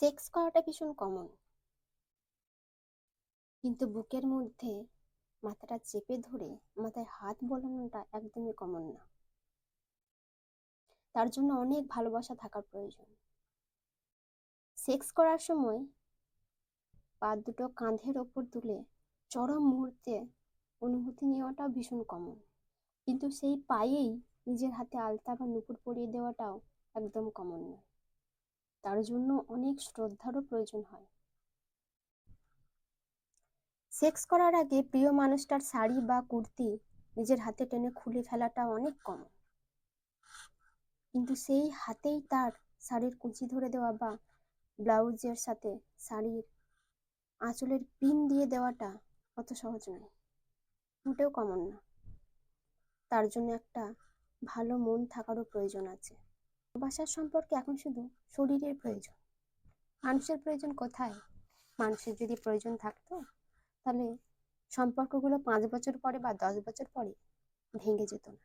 Sex করাটা ভীষণ common, কিন্তু বুকের মধ্যে মাথাটা চেপে ধরে মাথায় হাত বোলানোটা একদমই কমন না। তার জন্য অনেক ভালোবাসা থাকার প্রয়োজন। সেক্স করার সময় পা দুটো কাঁধের ওপর তুলে চরম মুহূর্তে অনুভূতি নেওয়াটাও ভীষণ কমন, কিন্তু সেই পায়েই নিজের হাতে আলতা বা নুপুর পরিয়ে দেওয়াটাও একদম কমন নয়। তার জন্য অনেক শ্রদ্ধারও প্রয়োজন হয়। সেক্স করার আগে প্রিয় মানুষটার শাড়ি বা কুর্তি নিজের হাতে টেনে খুলে ফেলাটা অনেক কমন, কিন্তু সেই হাতেই তার শাড়ির কুঁচি ধরে দেওয়া বা ব্লাউজের সাথে শাড়ির আঁচলের পিন দিয়ে দেওয়াটা অত সহজ নয়, মোটেও কমন না। তার জন্য একটা ভালো মন থাকারও প্রয়োজন আছে। ভালোবাসার সম্পর্কে এখন শুধু শরীরের প্রয়োজন, মানুষের প্রয়োজন কোথায়? মানুষের যদি প্রয়োজন থাকতো তাহলে সম্পর্কগুলো 5 বছর পরে বা 10 বছর পরে ভেঙে যেত না।